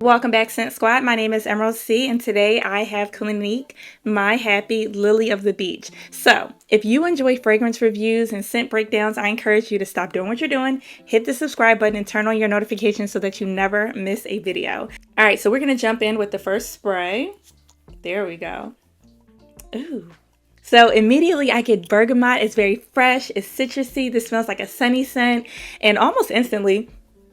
Welcome back, Scent Squad. My name is Emerald C, and today I have Clinique, my happy lily of the beach. So, if you enjoy fragrance reviews and scent breakdowns, I encourage you to stop doing what you're doing, hit the subscribe button, and turn on your notifications so that you never miss a video. All right, so we're going to jump in with the first spray. There we go. Ooh. So immediately I get bergamot. It's very fresh. It's citrusy. This smells like a sunny scent. And almost instantly,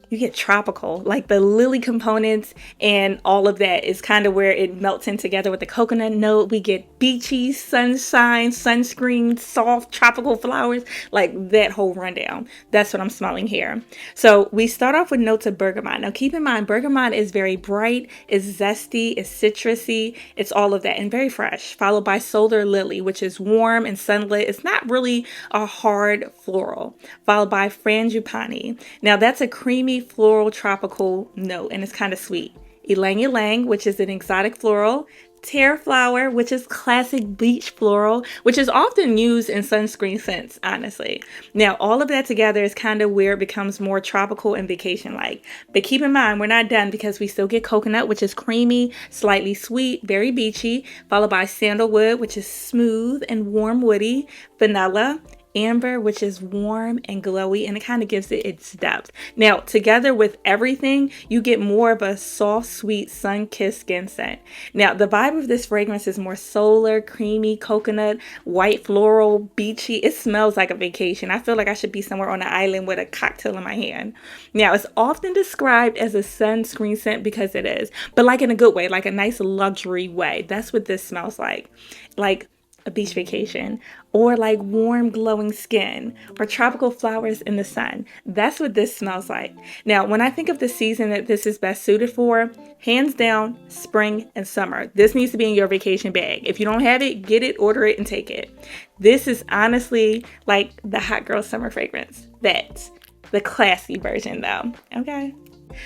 you get tropical, like the lily components and all of that is kind of where it melts in together with the coconut note. We get beachy, sunshine, sunscreen, soft tropical flowers, like that whole rundown. That's what I'm smelling here. So we start off with notes of bergamot. Now keep in mind, bergamot is very bright, it's zesty, it's citrusy, it's all of that and very fresh, followed by solar lily, which is warm and sunlit. It's not really a hard floral, followed by frangipani. Now that's a creamy floral tropical note and it's kind of sweet. Ylang ylang, which is an exotic floral. Tear flower, which is classic beach floral, which is often used in sunscreen scents, honestly. Now, all of that together is kind of where it becomes more tropical and vacation-like. But keep in mind, we're not done because we still get coconut, which is creamy, slightly sweet, very beachy, followed by sandalwood, which is smooth and warm woody, vanilla, amber, which is warm and glowy, and it kind of gives it its depth. Now, together with everything, you get more of a soft, sweet, sun-kissed skin scent. Now, the vibe of this fragrance is more solar, creamy, coconut, white floral, beachy. It smells like a vacation. I feel like I should be somewhere on an island with a cocktail in my hand. Now, it's often described as a sunscreen scent because it is, but like in a good way, like a nice luxury way. That's what this smells like. Like a beach vacation, or like warm glowing skin, or tropical flowers in the sun. That's what this smells like. Now, when I think of the season that this is best suited for, hands down, spring and summer. This needs to be in your vacation bag. If you don't have it, get it, order it, and take it. This is honestly like the hot girl summer fragrance. That's the classy version though, okay?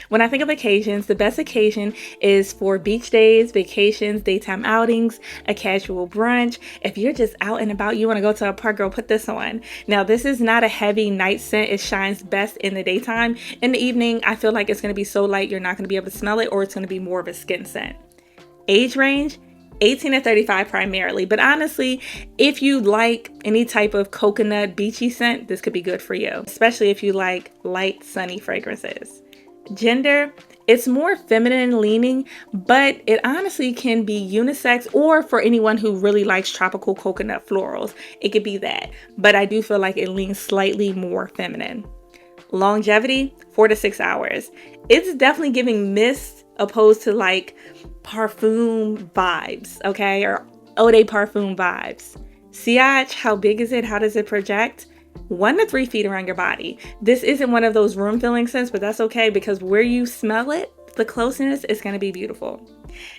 When I think of occasions, the best occasion is for beach days, vacations, daytime outings, a casual brunch. If you're just out and about, you want to go to a park, girl, put this on. Now, this is not a heavy night scent. It shines best in the daytime. In the evening, I feel like it's going to be so light, you're not going to be able to smell it, or it's going to be more of a skin scent. Age range, 18 to 35 primarily, but honestly, if you like any type of coconut beachy scent, this could be good for you, especially if you like light, sunny fragrances. Gender, it's more feminine leaning, but it honestly can be unisex or for anyone who really likes tropical coconut florals. It could be that, but I do feel like it leans slightly more feminine. Longevity, 4 to 6 hours. It's definitely giving mist opposed to like parfum vibes, okay? Or eau de parfum vibes. Sillage, how big is it? How does it project? 1 to 3 feet around your body. This isn't one of those room filling scents, but that's okay because where you smell it, the closeness is going to be beautiful.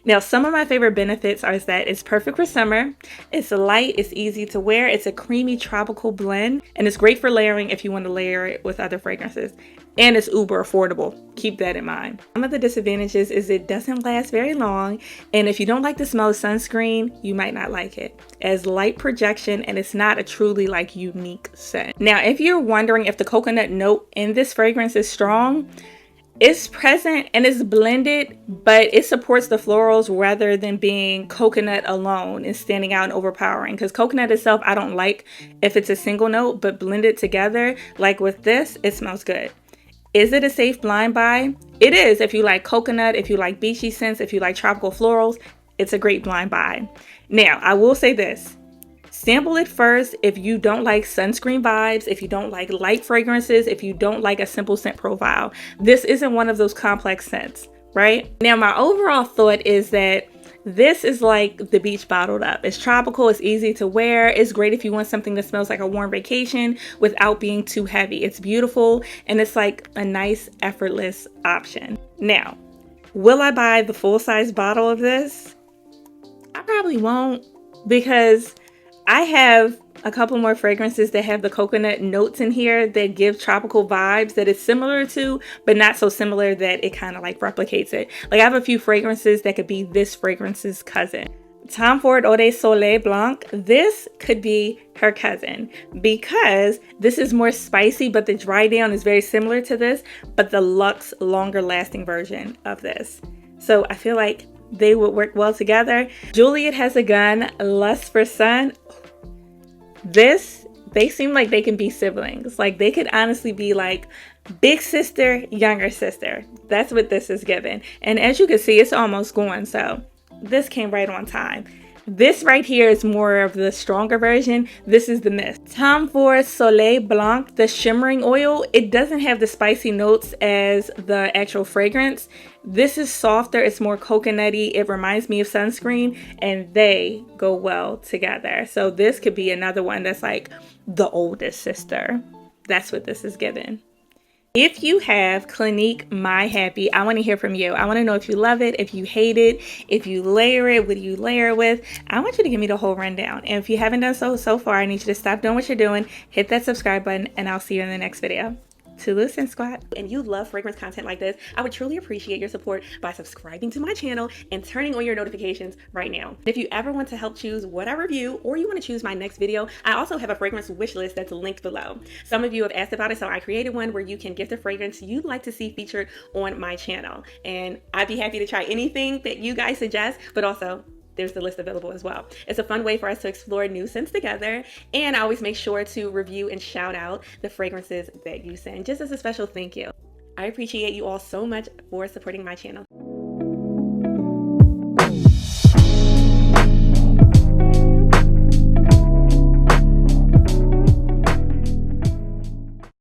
Now, some of my favorite benefits are that it's perfect for summer. It's light, it's easy to wear, it's a creamy tropical blend, and it's great for layering if you want to layer it with other fragrances. And it's uber affordable. Keep that in mind. Some of the disadvantages is it doesn't last very long, and if you don't like the smell of sunscreen, you might not like it. It has light projection, and it's not a truly like unique scent. Now, if you're wondering if the coconut note in this fragrance is strong, it's present and it's blended, but it supports the florals rather than being coconut alone and standing out and overpowering. Because coconut itself, I don't like if it's a single note, but blended together, like with this, it smells good. Is it a safe blind buy? It is if you like coconut, if you like beachy scents, if you like tropical florals, it's a great blind buy. Now, I will say this. Sample it first if you don't like sunscreen vibes, if you don't like light fragrances, if you don't like a simple scent profile. This isn't one of those complex scents, right? Now, my overall thought is that this is like the beach bottled up. It's tropical, it's easy to wear. It's great if you want something that smells like a warm vacation without being too heavy. It's beautiful and it's like a nice, effortless option. Now, will I buy the full-size bottle of this? I probably won't because I have a couple more fragrances that have the coconut notes in here that give tropical vibes that it's similar to, but not so similar that it kind of like replicates it. Like I have a few fragrances that could be this fragrance's cousin. Tom Ford Eau de Soleil Blanc, this could be her cousin because this is more spicy, but the dry down is very similar to this, but the luxe, longer lasting version of this. So I feel like they would work well together. Juliet Has a Gun, Lust for Sun. They seem like they can be siblings. Like they could honestly be like big sister, younger sister. That's what this is given. And as you can see, it's almost gone. So this came right on time. This right here is more of the stronger version. This is the mist. Tom Ford Soleil Blanc, the shimmering oil. It doesn't have the spicy notes as the actual fragrance. This is softer. It's more coconutty. It reminds me of sunscreen, and they go well together. So this could be another one that's like the oldest sister. That's what this is given. If you have Clinique My Happy, I want to hear from you. I want to know if you love it, if you hate it, if you layer it, what do you layer it with? I want you to give me the whole rundown. And if you haven't done so far, I need you to stop doing what you're doing, hit that subscribe button, and I'll see you in the next video. Toodaloo and squat. And you love fragrance content like this, I would truly appreciate your support by subscribing to my channel and turning on your notifications right now. If you ever want to help choose what I review, or you want to choose my next video, I also have a fragrance wish list that's linked below. Some of you have asked about it, so I created one where you can gift a fragrance you'd like to see featured on my channel. And I'd be happy to try anything that you guys suggest, but also there's the list available as well. It's a fun way for us to explore new scents together, and I always make sure to review and shout out the fragrances that you send, just as a special thank you. I appreciate you all so much for supporting my channel.